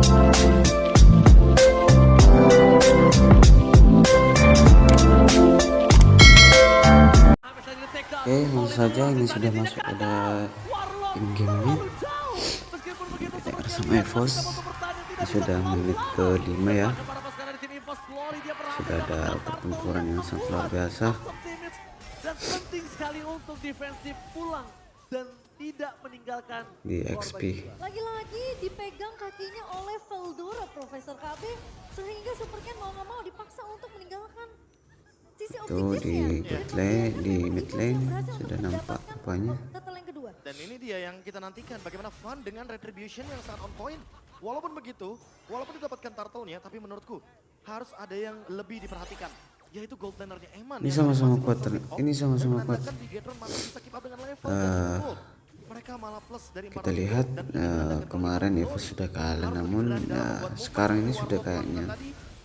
Oke, langsung saja ini sudah masuk ada in game-nya BTR sama EVOS. Ini sudah menit ke-5 ya. Sudah ada pertempuran yang sangat luar biasa. Dan penting sekali untuk defensif pulang dan tidak meninggalkan di XP. Lagi-lagi dipegang kakinya oleh Veldora Profesor KB sehingga Supercan mau nggak mau dipaksa untuk meninggalkan sisi objektifnya. Di mid lane sudah nampak rupanya. Dan ini dia yang kita nantikan, bagaimana Fun dengan retribution yang sangat on point. Walaupun begitu, walaupun didapatkan turtle-nya, tapi menurutku harus ada yang lebih diperhatikan, yaitu gold laner-nya Eman. Ini sama-sama kuat. Ini sama-sama kuat. Mereka malah plus dari kita lihat kemarin EVOS sudah kalah, namun sekarang ini sudah kayaknya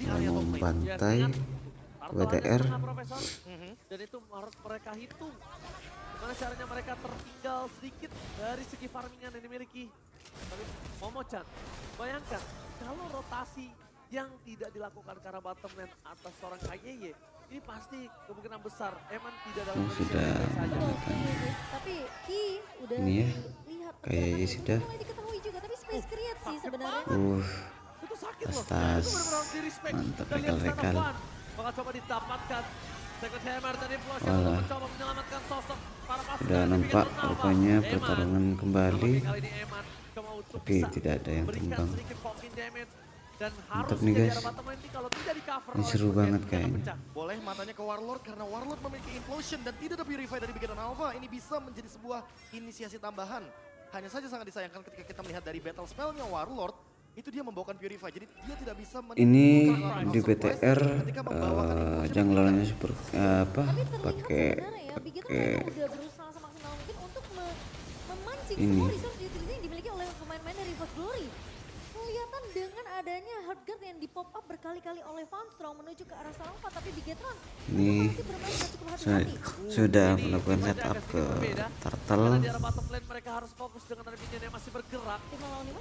mau membantai BTR. Dan itu harus mereka hitung gimana caranya mereka tertinggal sedikit dari segi farmingan yang dimiliki. Tapi Momo-chan, bayangkan kalau rotasi yang tidak dilakukan karena bottom lane atas seorang KYY, ini pasti kemungkinan besar Eman tidak dalam kondisi yang saja. Tapi Ki udah ini ya, lihat KYY sudah mulai diketahui juga, tapi space create sih sebenarnya. Itu sakit loh. Tas Mantap rekal-rekal. Bakal coba didapatkan. Second Hammer tadi Flash Walah. untuk mencoba menyelamatkan sosok para pasukan. Sudah nampak rupanya pertarungan kembali, Kali ini Eman coba untuk tapi bisa tidak ada yang berikan tumbang. sedikit poking damage. Dan Mantap harus nih, jadi guys. arah bottom lane ini kalau tidak di-cover Ini oleh seru Supercan, banget akan kayaknya. pecah. Boleh matanya ke Warlord karena Warlord memiliki implosion dan tidak ada purify dari Bigeron Alpha. Ini bisa menjadi sebuah inisiasi tambahan. Hanya saja sangat disayangkan ketika kita melihat dari battle spellnya Warlord, itu dia membawakan purify. Jadi dia tidak bisa Ini di BTR junglernya super pakai udah berusaha semaksimal mungkin untuk memancing ini. semua resource utility yang dimiliki oleh pemain-pemain dari EVOS Glory. Kelihatan dengan adanya hard guard yang di pop up berkali-kali oleh Funstrong menuju ke arah Salva, tapi Bigetron ini masih bermain dengan cukup hati-hati. sudah melakukan setup ke turtle. Karena di arah bottom lane mereka harus fokus dengan ada minion yang masih bergerak.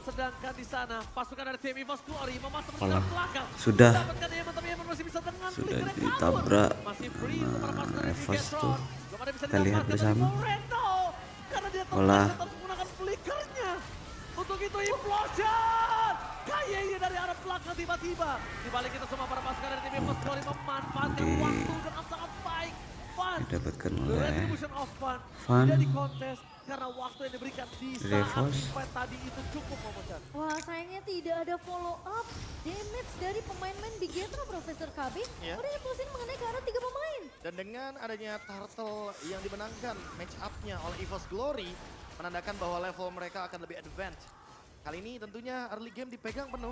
Sedangkan di sana pasukan dari tim EVOS Glory memasang menyerang belakang. Sudah Dapatkan Eman, tapi Eman masih bisa dengan sudah flicker yang ditabrak kabur. Masih free untuk para pasukan dari EVOS Bigetron. tuh. Belum ada bisa Kita lihat dimanfaatkan bersama. dari Moreno. Karena dia Olah. terus menggunakan flickernya. Untuk itu implosion. KYY dari arah belakang tiba-tiba. Di balik itu semua para pasukan dari tim EVOS Glory memanfaatkan waktu dengan sangat baik. Fun. didapatkan The oleh retribution of Fun. Fun. Tidak dikontes karena waktu yang diberikan di saat EVOS. fight tadi itu cukup Momo-chan. Wah, sayangnya tidak ada follow up damage dari pemain-pemain Bigetron Profesor KB. Ya. Udah impulsin mengenai ke arah 3 pemain. Dan dengan adanya turtle yang dimenangkan match up-nya oleh EVOS Glory, menandakan bahwa level mereka akan lebih advance. Kali ini tentunya early game dipegang penuh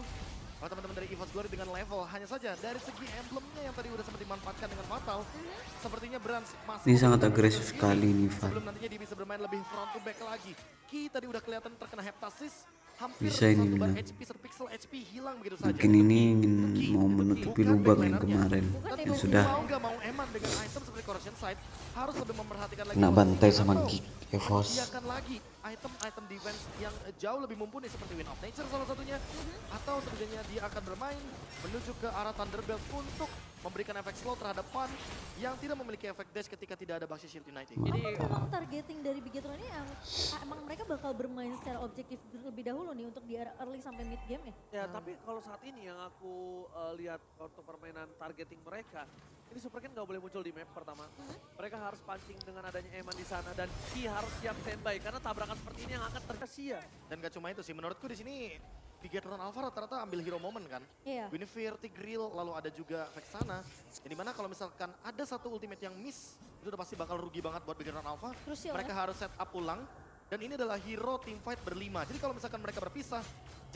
oleh teman-teman dari EVOS Glory dengan level. Hanya saja dari segi emblemnya yang tadi udah sempat dimanfaatkan dengan fatal, sepertinya Brans masih Ini sangat memiliki agresif diri sekali nih, Van. sebelum nantinya dia bisa bermain lebih front to back lagi. Ki tadi udah kelihatan terkena heptasis, hampir Bisa ini satu bar menang. HP, serpixel HP hilang begitu saja. Mungkin ini ingin mau menutupi lubang yang kemarin Tapi yang sudah mau nggak mau Eman dengan item seperti Corrosion Sight harus lebih memperhatikan lagi kena bantai posisinya sama atau Geek EVOS. menyediakan lagi item-item defense yang jauh lebih mumpuni seperti Wind of Nature salah satunya, atau setidaknya dia akan bermain menuju ke arah Thunderbelt untuk memberikan efek slow terhadap Fun yang tidak memiliki efek dash ketika tidak ada Baxi Shield Uniting. Memang targeting dari Bigetron ini emang mereka bakal bermain secara objektif terlebih dahulu nih untuk di arah early sampai mid game ya. Ya, tapi kalau saat ini yang aku lihat untuk permainan targeting mereka, ini Supercan nggak boleh muncul di map pertama. Mereka harus pancing dengan adanya Eman di sana dan Ki harus siap standby karena tabrakan seperti ini yang akan tersia. Dan gak cuma itu sih, menurutku di sini Bigetron Alpha rata-rata ambil hero moment kan. Iya. Winifred, Tigreal, lalu ada juga Vexana. Yang dimana kalau misalkan ada satu ultimate yang miss, itu udah pasti bakal rugi banget buat Bigetron Alpha. Krusial, Mereka harus set up ulang. Dan ini adalah hero team fight berlima. Jadi kalau misalkan mereka berpisah,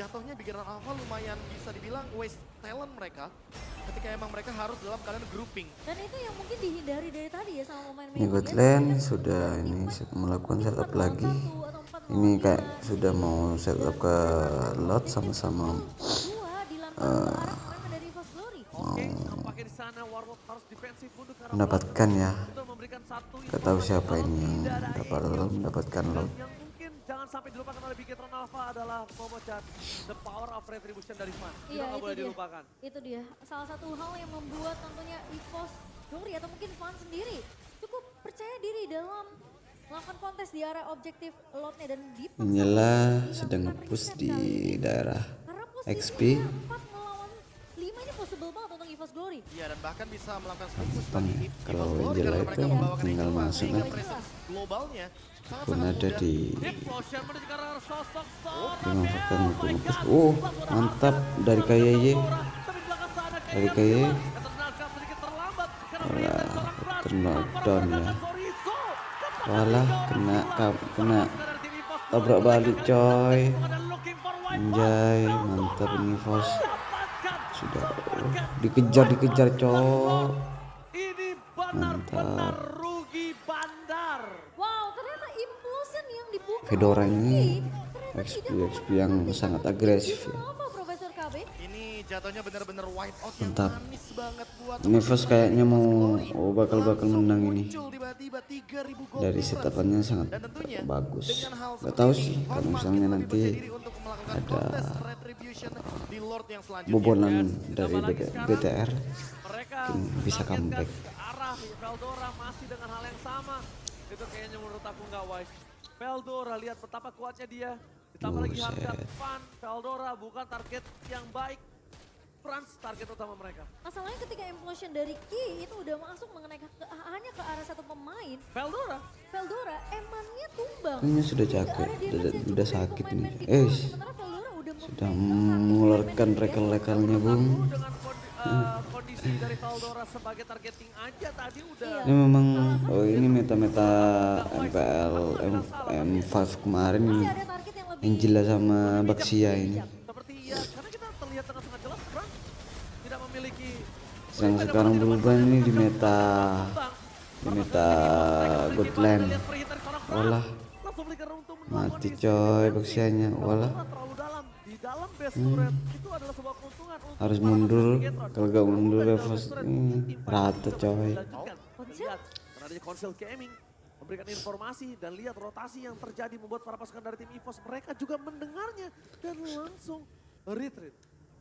jatuhnya Bigetron Alpha lumayan bisa dibilang waste talent mereka. Ketika emang mereka harus dalam keadaan grouping. Dan itu yang mungkin dihindari dari tadi ya sama pemain Ini bot lane sudah ini melakukan setup lagi. Ini kayak sudah mau setup ke lot sama-sama Oke, nampaknya di sana Warlock harus defensif mundur ke arah mendapatkan ya. untuk memberikan satu Gak tahu siapa ini yang mendapatkan lot. yang mungkin jangan sampai dilupakan oleh Bigetron Alpha adalah Momochan. The power of retribution dari Fan. Itu Iya, nggak boleh dia. dilupakan. Itu dia. Salah satu hal yang membuat tentunya EVOS Glory atau mungkin Fan sendiri cukup percaya diri dalam melakukan kontes di area objektif lotnya dan dipaksa Nyala untuk sedang dilakukan nge-push reset di kali ini. daerah Karena XP. posisinya 4 melawan 5 ini possible banget untuk EVOS Glory. Iya, dan bahkan bisa melakukan split push Gampang bagi ya. Kalau EVOS Glory Angela karena itu mereka membawakan tinggal Angela, masuk sehingga kan. presence globalnya Pun sangat-sangat ada mudah. di Explosion menuju ke arah sosok dimanfaatkan untuk my nge-push. God. Oh, mantap dari KYY. Tapi belakang sana Dari KYY KYY. tenaga sedikit terlambat karena Walah, melihat dari seorang Brad terknockdown ya. memperagakan Zorizo. Kepada Walah, tiga orang kena gila. kena Dari tim EVOS Glory tabrak balik kali coy. ini ada looking for white Anjay, ball. mantap ini Fos. Dapatkan. Sudah dikejar cok. Ini benar-benar rugi bandar. Wow, ternyata implosion yang dibuka Fedora oleh ini Ki XP ternyata XP yang sangat agresif ya. apa Profesor KB? Ini jatuhnya benar-benar wipe out yang Mantap. manis banget buat Ini Fos kayaknya mau bakal Langsung menang ini. muncul tiba-tiba 3.000 gold Dari difference. setapannya sangat Dan tentunya bagus. dengan hal Gak seperti tahu ini, sih Van kalau makin misalnya lebih nanti percaya diri untuk melakukan ada kontes retribution di Lord yang selanjutnya. bobolan dari Ditambah lagi sekarang, BTR. mereka mungkin bisa menargetkan comeback. ke arah Veldora masih dengan hal yang sama. Itu kayaknya menurut aku nggak wise. Veldora lihat betapa kuatnya dia. Ditambah lagi harga Buset. Van. Veldora bukan target yang baik. Franz target utama mereka. Masalahnya ketika implosion dari Ki itu udah masuk mengenai hanya ke arah satu pemain, Veldora Veldora emannya tumbang. Ini sudah Nggak capek, ada damage yang udah cukup dari sakit pemain-pemain nih. di bawah, Eh, sementara Veldora udah sudah memegang mengeluarkan pemain-pemain rekel-rekelnya aku bung. dengan kondisi dari Veldora sebagai targeting aja tadi udah. Iya. Ini memang oh ini meta-meta MPL M5 kemarin ini. Masih ada target yang lebih Angela sama Baxia ini. Seperti ya, karena kita terlihat dengan sangat jelas Franz tidak memiliki Yang sekarang berubah ini di meta Goodland. Walah, langsung flicker untuk mati coy Baxianya. Walah, terlalu dalam di dalam base turret itu adalah sebuah keuntungan untuk harus para mundur. pemain Bigetron. Kalau gak mundur Dari ya dalam Fos base turret, ini tim fight rata coba coy. dilanjutkan. Lihat, karena adanya Consel Gaming memberikan informasi dan lihat rotasi yang terjadi membuat para pasukan dari tim EVOS mereka juga mendengarnya dan langsung retreat.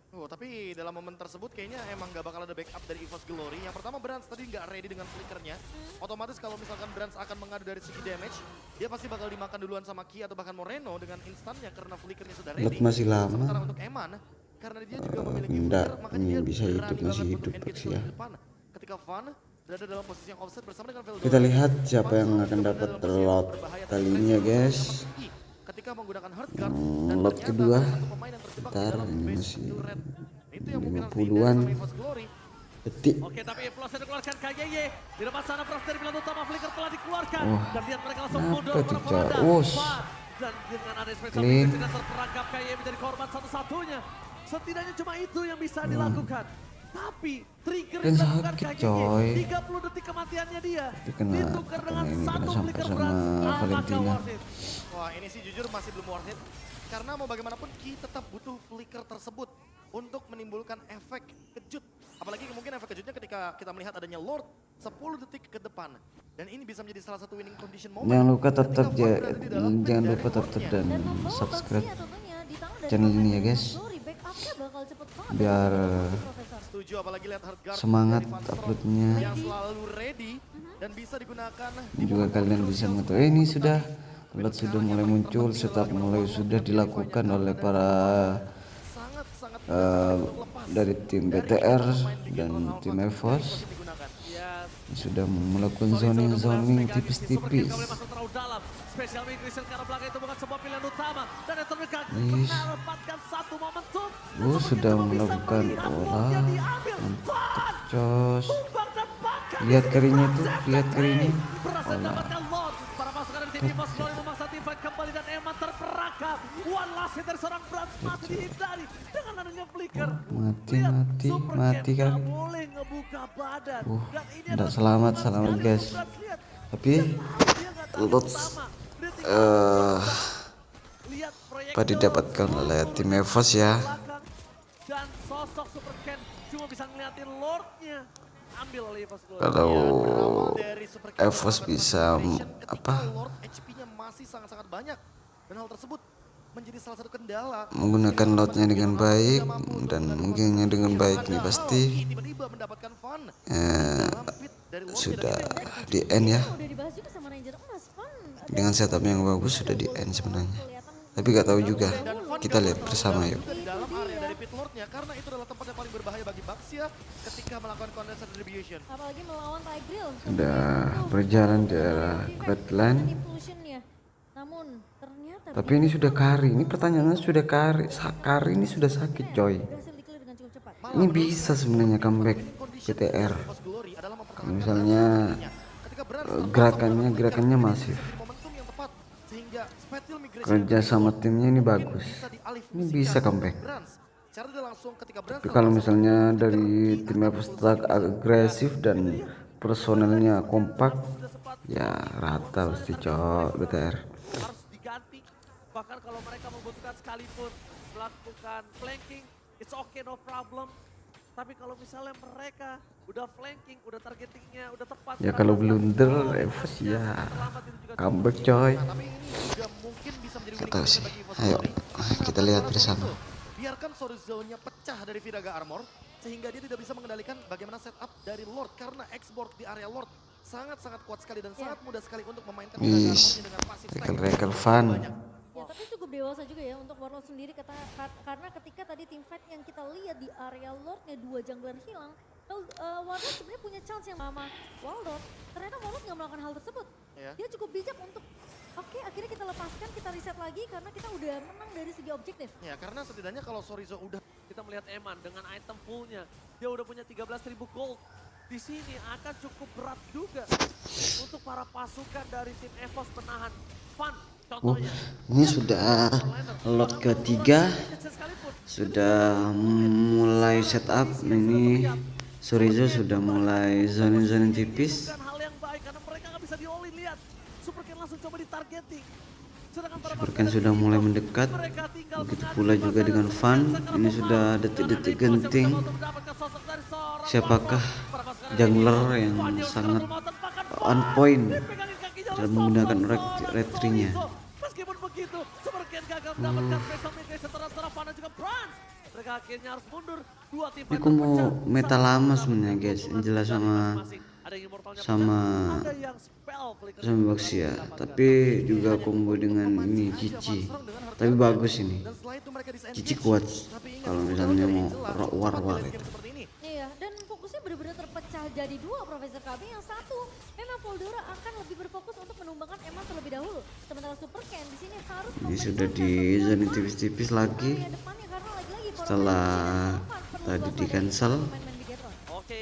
Oh, tapi dalam momen tersebut kayaknya emang gak bakal ada backup dari EVOS Glory. Yang pertama Brands tadi nggak ready dengan flickernya. Otomatis kalau misalkan Brands akan mengadu dari segi damage, dia pasti bakal dimakan duluan sama Ki atau bahkan Moreno dengan instannya karena flickernya sudah ready. Lot masih lama. Sementara untuk Eman, karena dia juga memiliki enggak, flicker, makanya ini dia bisa berani hidup, banget masih untuk hidup engage Baxia. ke depan. Ketika Van berada dalam posisi yang offset bersama dengan Veldora. Kita lihat siapa yang Van akan juga dapat berada dalam posisi yang lot berbahaya, kali tapi ini ya pressure guys. sangat tinggi ketika menggunakan hard guard dan Lot ternyata kedua. satu pemain yang terjebak di Ntar dalam ini base masih turret. Itu yang mungkin harus 50-an. dihindari sama EVOS Glory. Detik. Oke, tapi implosion dikeluarkan KYY. Di depan sana Franz dari bilang utama flicker telah dikeluarkan. Oh, Dan lihat mereka langsung kenapa mundur tuh, pura-pura Cak? dan Us. Van. Dan dengan ada special Clean. message dan terperangkap KYY menjadi korban satu-satunya. Setidaknya cuma itu yang bisa dilakukan. Tapi trigger Kan yang dilakukan sakit, KYY, coy. 30 detik kematiannya dia. Tapi kena Ditukar dengan ini kena satu sampai flicker sama Franz. Apakah Valentina. worth it? Wah, ini sih jujur masih belum worth it. Karena mau bagaimanapun Ki tetap butuh flicker tersebut untuk menimbulkan efek kejut. Apalagi mungkin efek kejutnya ketika kita melihat adanya Lord 10 detik ke depan. Dan ini bisa menjadi salah satu winning condition moment. Jangan lupa ketika tetap Van berada di dalam jangan dari lupa tetap Lordnya. dan dan membawa subscribe Baxia tentunya di tangan dari channel ini ya, pemain guys. EVOS Glory. Backupnya bakal cepet banget. Biar Profesor. Setuju, apalagi lihat hard guard semangat dari Van Stroom uploadnya. yang selalu ready dan bisa digunakan di Juga momen kalian krusial bisa seperti mengetahui ini itu sudah tadi. lot sudah mulai muncul, setup mulai sudah dilakukan oleh para Sangat-sangat dari tim BTR dan tim EVOS. Yes. Sudah melakukan zoning tipis-tipis. Spesial Christian ke arah belakang itu bukan sebuah pilihan utama. Dan yang terdekat Yes. mendapatkan satu momentum. Dan Oh, sepertinya sudah cuma bisa melakukan melihat olah. bloknya diambil. Mantap cos. Tumbang dan bahkan Lihat di kerinya sini tuh, Franz lihat kerinya. berhasil Olah. mendapatkan Lord. Para pasukan dari tim EVOS Glory memaksa tim fight kembali dan Eman terperangkap. One last hit dari seorang Franz masih dihindari dengan adanya flicker. Mati, Lihat, mati, Super mati Camp kan. nggak boleh ngebuka badan. Dan ini Udah adalah selamat, keuntungan selamat sekali guys. untuk Franz. Lihat, Tapi dia nggak tahu lot utama. Dia tinggal lihat proyektil apa didapatkan oleh tim EVOS ya. belakang. Dan sosok Super Ken cuma bisa ngeliatin Lordnya ambil oleh EVOS Glory. Kalau Berawal dari Super King EVOS Tournament bisa Confederation ketika apa Lord HP-nya masih sangat-sangat banyak. Dan hal tersebut menjadi salah satu kendala. Menggunakan loadnya dengan baik dan mungkin dengan baik nih pasti Tiba-tiba mendapatkan fun. sudah di end ya. Udah dibahas juga sama Ranger Emas, Fun. Dengan setup yang bagus sudah di end sebenarnya. Tapi gak tahu juga. Kita lihat bersama yuk. Di dalam area dari pit lordnya karena itu adalah tempat yang paling berbahaya bagi Baxia ketika melakukan condenser distribution. Apalagi melawan Tigreal. Sudah berjalan di arah Flatland. Impulsionnya. Namun ternyata Tapi ini sudah kari. Ini pertanyaannya sudah kari. Kari ini sudah sakit coy. berhasil di-clear dengan cukup cepat. Ini bisa sebenarnya comeback PTR. Kalau misalnya gerakannya masif. Kerja sama timnya ini bagus. Ini bisa comeback. Tapi kalau misalnya dari tim Everstock agresif dan personelnya kompak, ya rata pasti cowok BTR. Harus diganti. Bahkan kalau mereka membutuhkan sekalipun melakukan flanking, it's okay, no problem. Tapi kalau misalnya mereka udah flanking, udah targetingnya, udah tepat. Ya kalau blunder, Evos ya comeback coy. Gak tahu sih. Ayo kita lihat bersama. Biarkan Sorry Zone-nya pecah dari Vidaga Armor sehingga dia tidak bisa mengendalikan bagaimana setup dari Lord karena export di area Lord sangat-sangat kuat sekali dan sangat mudah sekali untuk memainkan Vidaga Armor dengan pasif stack. Rekel fun. Ya, tapi cukup dewasa juga ya untuk Warlord sendiri karena ketika tadi tim fight yang kita lihat di area Lordnya 2 jungler hilang, Warlord sebenarnya punya chance yang sama Warlord. Ternyata Warlord nggak melakukan hal tersebut. Ya. Dia cukup bijak untuk oke, akhirnya kita lepaskan, kita reset lagi karena kita udah menang dari segi objektif. Ya karena setidaknya kalau Sorizo udah Kita melihat Eman dengan item fullnya, dia udah punya 13.000 gold. Di sini akan cukup berat juga untuk para pasukan dari tim EVOS menahan Fun. Contohnya, Ini sudah lot ketiga, sudah mulai setup. Ini Sorizo sudah mulai zone tipis. bukan hal yang baik karena mereka nggak bisa di-all-in. Lihat, Supercan langsung coba di-targeting. Sedangkan para Supercan pasukan sudah dari mulai EVOS, mendekat. mereka tinggal Begitu mengadu pula juga pasangan dengan Fun. Ini sudah detik-detik genting. Siapakah jungler yang sangat on point dalam menggunakan retrinya? Meskipun begitu, Supercan gagal mendapatkan special migration antara Fun dan juga Franz. Mereka akhirnya harus mundur. Dua tim Ini aku mau meta lama sebenarnya guys, Angela sama Baxia, tapi juga combo dengan ini Cici. Tapi bagus ini. dan setelah itu mereka disengage. Cici kuat Tapi ingat, kalau itu misalnya dari mau jelas war game itu. seperti ini. Iya, dan fokusnya benar-benar terpecah jadi dua Profesor KB. Yang satu, memang Voldora akan lebih berfokus untuk menumbangkan Emma terlebih dahulu. Sementara Supercan di sini harus Ini sudah di zone tipis-tipis lagi. area depannya karena lagi-lagi Setelah tadi di cancel, Oke,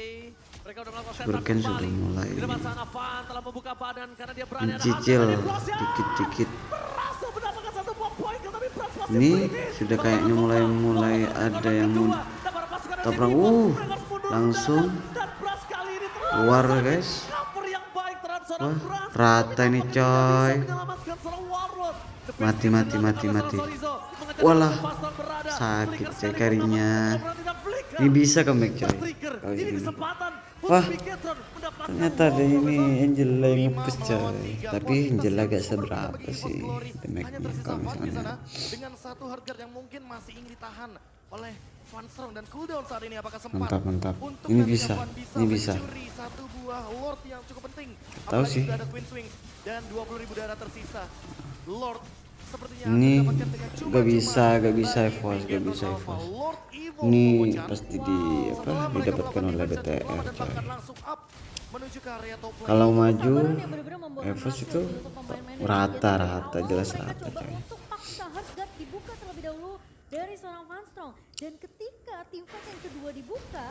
mereka udah melakukan Supercan sudah mulai di depan sana Van telah membuka badan karena dia berani ada mencicil Hamza dan Implosive. dikit-dikit. Berhasil mendapatkan satu buah poin tapi Franz masih Ini berdiri. sudah kayaknya mulai ada yang mau Dan para pasukan dari tabrak. tim EVOS, mereka harus mundur Langsung dan Franz kali ini keluar guys. cover yang baik terhadap seorang Wah, Franz. rata ini coy. Menyelamatkan seorang Warlord. Mati. Walah, sakit coy karinya. Ini bisa comeback coy. Kalau Ini gini. kesempatan Wah, untuk Bigetron mendapatkan ternyata ada ini Angela yang ngepus coy. Tapi Angela gak seberapa sih damage-nya kalau misalnya. Dengan satu harga yang mungkin masih ingin ditahan oleh Van Strong dan cooldown saat ini apakah sempat Mantap. untuk Ini nantinya bisa, Van ini bisa. mencuri satu buah Lord yang cukup penting. Tahu Apalagi sih. sudah ada Queen Swings dan 20.000 darah tersisa. Lord sepertinya Ini akan mendapatkan dengan cuma-cuma gak bisa dari EVOS, gak Bigetron bisa Alpha. EVOS. Lord Evil Ini Momo-chan. pasti Setelah mereka didapatkan melakukan oleh defense dan BTR Lord coy. bahkan langsung up menuju ke area top lane. Kalau maju EVOS EVOS itu rata, jelas rata coy. Untuk paksa Hardguard dibuka terlebih dahulu dari seorang Van Strong. Dan ketika tim fight yang kedua dibuka,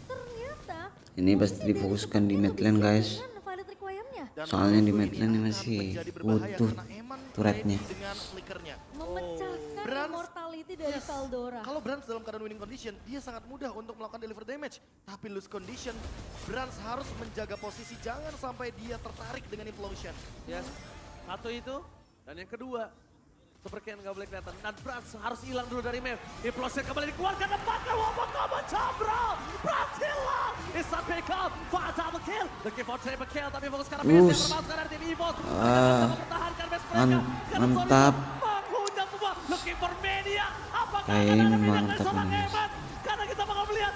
ternyata Ini pasti difokuskan di mid lane guys. dengan Violet Requiem-nya Dan Soalnya di Alpha mid ini lane akan masih menjadi berbahaya butuh karena Eman turretnya. ready dengan flickernya. memecahkan Brans- immortality dari Valdora. Kalau Brans dalam keadaan winning condition, dia sangat mudah untuk melakukan deliver damage. Tapi lose condition, Brans harus menjaga posisi jangan sampai dia tertarik dengan implosion. Yes. Satu itu, dan yang kedua, Supercan nggak boleh kelihatan. Dan Brans harus hilang dulu dari map. Implosion kembali dikeluarkan, dapatkan Wabak Kaman Cabral. Brans hilang. Isan pick up, Fat double kill. Looking for triple kill, tapi fokus karena base yang Us. termasuk dari tim EVOS. Ah, Mempertahankan base mereka. mantap. Mantap ini guys. Karena kita bakal melihat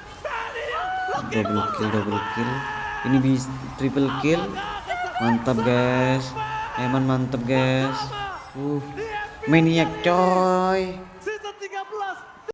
Double kill. Ini bisa triple kill. Mantap guys. Eman mantap guys. Maniac coy. season 13